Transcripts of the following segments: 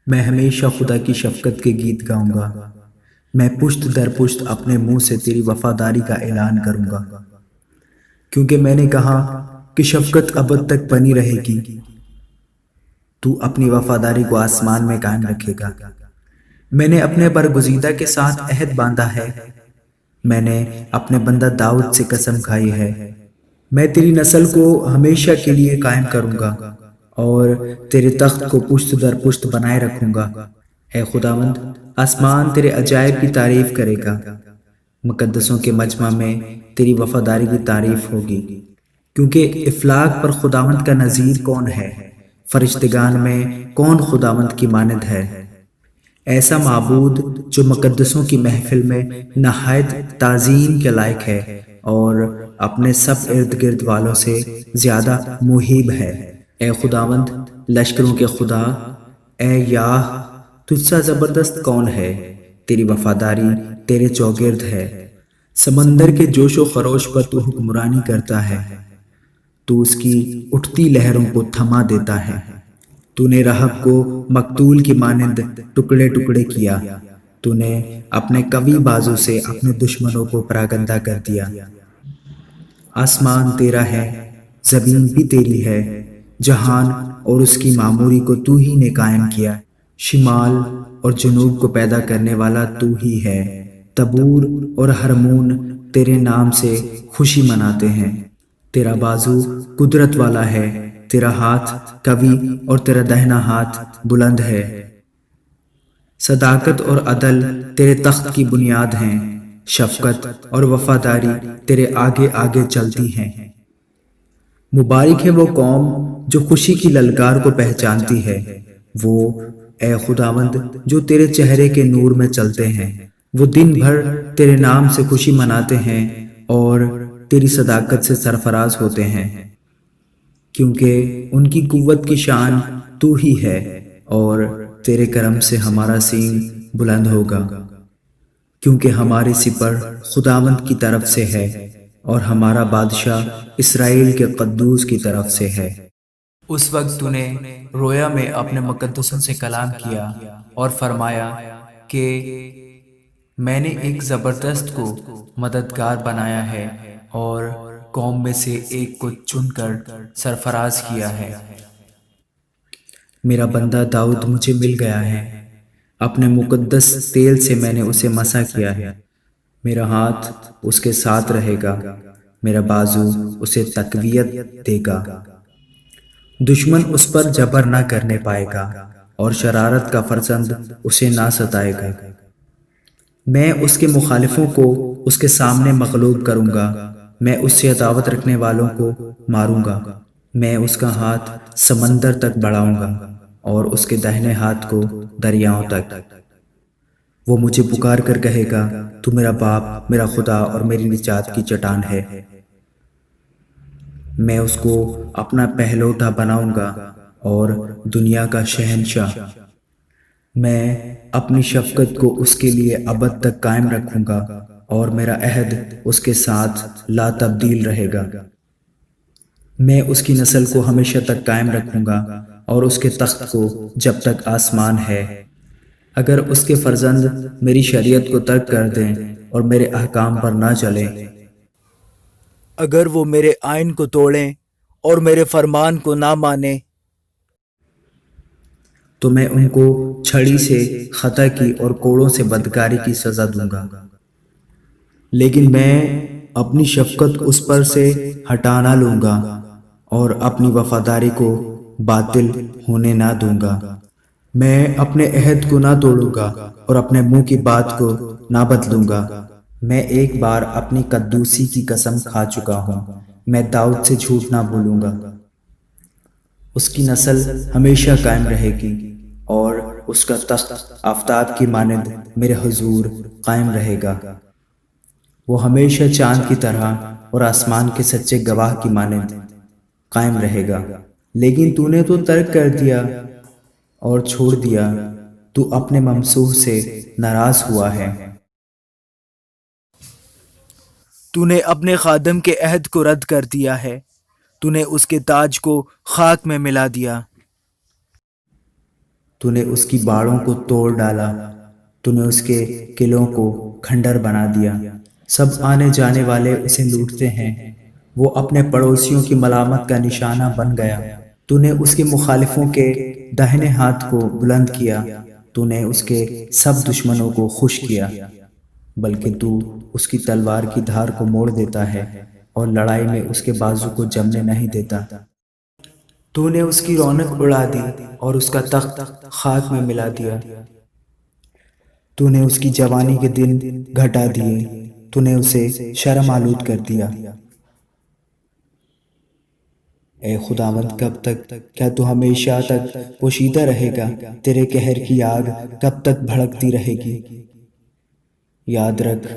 میں ہمیشہ خدا کی شفقت کے گیت گاؤں گا۔ میں پشت در پشت اپنے منہ سے تیری وفاداری کا اعلان کروں گا، کیونکہ میں نے کہا کہ شفقت ابد تک بنی رہے گی۔ تو اپنی وفاداری کو آسمان میں قائم رکھے گا۔ میں نے اپنے برگزیدہ کے ساتھ عہد باندھا ہے۔ میں نے اپنے بندہ داؤد سے قسم کھائی ہے، میں تیری نسل کو ہمیشہ کے لیے قائم کروں گا اور تیرے تخت کو پشت در پشت بنائے رکھوں گا۔ اے خداوند، آسمان تیرے عجائب کی تعریف کرے گا، مقدسوں کے مجمع میں تیری وفاداری کی تعریف ہوگی، کیونکہ افلاک پر خداوند کا نظیر کون ہے؟ فرشتگان میں کون خداوند کی مانند ہے؟ ایسا معبود جو مقدسوں کی محفل میں نہایت تعظیم کے لائق ہے اور اپنے سب ارد گرد والوں سے زیادہ محیب ہے۔ اے خداوند لشکروں کے خدا، اے یاہ، تجھ سا زبردست کون ہے؟ تیری وفاداری تیرے چوگرد ہے۔ سمندر کے جوش و خروش پر تو حکمرانی کرتا ہے، تو اس کی اٹھتی لہروں کو تھما دیتا ہے۔ تو نے رہب کو مقتول کی مانند ٹکڑے ٹکڑے کیا، تو نے اپنے قوی بازو سے اپنے دشمنوں کو پراگندہ کر دیا۔ آسمان تیرا ہے، زمین بھی تیری ہے، جہان اور اس کی معموری کو تو ہی نے قائم کیا۔ شمال اور جنوب کو پیدا کرنے والا تو ہی ہے۔ تبور اور ہرمون تیرے نام سے خوشی مناتے ہیں۔ تیرا بازو قدرت والا ہے، تیرا ہاتھ قوی اور تیرا دہنا ہاتھ بلند ہے۔ صداقت اور عدل تیرے تخت کی بنیاد ہیں، شفقت اور وفاداری تیرے آگے آگے چلتی ہیں۔ مبارک ہے وہ قوم جو خوشی کی للکار کو پہچانتی ہے، وہ اے خداوند جو تیرے چہرے کے نور میں چلتے ہیں۔ وہ دن بھر تیرے نام سے خوشی مناتے ہیں اور تیری صداقت سے سرفراز ہوتے ہیں، کیونکہ ان کی قوت کی شان تو ہی ہے اور تیرے کرم سے ہمارا سینگ بلند ہوگا، کیونکہ ہماری سپر خداوند کی طرف سے ہے اور ہمارا بادشاہ اسرائیل کے قدوس کی طرف سے ہے۔ اس وقت تو نے رویا میں اپنے مقدسوں سے کلام کیا اور فرمایا کہ میں نے ایک زبردست کو مددگار بنایا ہے اور قوم میں سے ایک کو چن کر سرفراز کیا ہے۔ میرا بندہ داؤد مجھے مل گیا ہے، اپنے مقدس تیل سے میں نے اسے مسح کیا ہے۔ میرا ہاتھ اس کے ساتھ رہے گا، میرا بازو اسے تقویت دے گا۔ دشمن اس پر جبر نہ کرنے پائے گا اور شرارت کا فرزند اسے نہ ستائے گا۔ میں اس کے مخالفوں کو اس کے سامنے مغلوب کروں گا، میں اس سے عداوت رکھنے والوں کو ماروں گا۔ میں اس کا ہاتھ سمندر تک بڑھاؤں گا اور اس کے داہنے ہاتھ کو دریاؤں تک۔ وہ مجھے پکار کر کہے گا، تو میرا باپ، میرا خدا اور میری نجات کی چٹان ہے۔ میں اس کو اپنا پہلوٹا بناؤں گا اور دنیا کا شہنشاہ۔ میں اپنی شفقت کو اس کے لیے ابد تک قائم رکھوں گا اور میرا عہد اس کے ساتھ لا تبدیل رہے گا۔ میں اس کی نسل کو ہمیشہ تک قائم رکھوں گا اور اس کے تخت کو جب تک آسمان ہے۔ اگر اس کے فرزند میری شریعت کو ترک کر دیں اور میرے احکام پر نہ چلیں، اگر وہ میرے آئین کو توڑیں اور میرے فرمان کو نہ مانیں، تو میں ان کو چھڑی سے خطا کی اور کوڑوں سے بدکاری کی سزا دوں گا۔ لیکن میں اپنی شفقت اس پر سے ہٹا نہ لوں گا اور اپنی وفاداری کو باطل ہونے نہ دوں گا۔ میں اپنے عہد کو نہ توڑوں گا اور اپنے منہ کی بات کو نہ بدلوں گا۔ میں ایک بار اپنی قدوسی کی قسم کھا چکا ہوں، میں داؤد سے جھوٹ نہ بولوں گا۔ اس کی نسل ہمیشہ قائم رہے گی اور اس کا تخت آفتاب کی مانند میرے حضور قائم رہے گا۔ وہ ہمیشہ چاند کی طرح اور آسمان کے سچے گواہ کی مانند قائم رہے گا۔ لیکن تو نے تو ترک کر دیا اور چھوڑ دیا، تو اپنے ممسوح سے ناراض ہوا ہے۔ تو نے اپنے خادم کے عہد کو رد کر دیا ہے، تو نے اس کے تاج کو خاک میں ملا دیا۔ تو نے اس کی باڑوں کو توڑ ڈالا، تو نے اس کے قلعوں کو کھنڈر بنا دیا۔ سب آنے جانے والے اسے لوٹتے ہیں، وہ اپنے پڑوسیوں کی ملامت کا نشانہ بن گیا۔ تو نے اس کے مخالفوں کے داہنے ہاتھ کو بلند کیا، تو نے اس کے سب دشمنوں کو خوش کیا، بلکہ تو اس کی تلوار کی دھار کو موڑ دیتا ہے اور لڑائی میں اس کے بازو کو جمنے نہیں دیتا۔ تو نے اس کی رونق اڑا دی اور اس کا تخت خاک میں ملا دیا۔ تو نے اس کی جوانی کے دن گھٹا دیے، تو نے اسے شرم آلود کر دیا۔ اے خداوند، کب تک؟ کیا تو ہمیشہ تک پوشیدہ رہے گا؟ تیرے قہر کی آگ کب تک بھڑکتی رہے گی؟ یاد رکھ،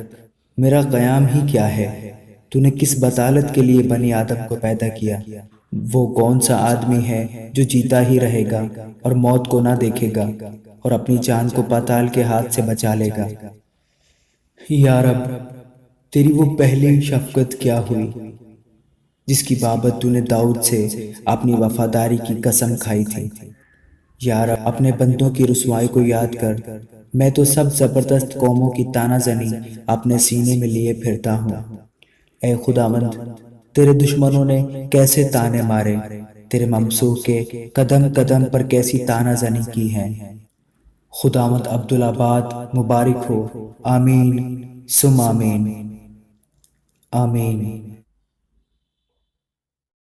میرا قیام ہی کیا ہے؟ تو نے کس بطالت کے لیے بنی آدم کو پیدا کیا؟ وہ کون سا آدمی ہے جو جیتا ہی رہے گا اور موت کو نہ دیکھے گا اور اپنی جان کو پاتال کے ہاتھ سے بچا لے گا؟ یا رب، تیری وہ پہلی شفقت کیا ہوئی جس کی بابت تو نے داؤد سے اپنی وفاداری کی قسم کھائی تھی؟ یا رب، اپنے بندوں کی رسوائی کو یاد کر۔ میں تو سب زبردست قوموں کی تانا زنی اپنے سینے میں لیے پھرتا ہوں۔ اے خداوند، تیرے دشمنوں نے کیسے تانے مارے، تیرے ممسوح کے قدم قدم پر کیسی تانا زنی کی ہے۔ خداوند عبدالآباد مبارک ہو۔ آمین ثم آمین۔ آمین۔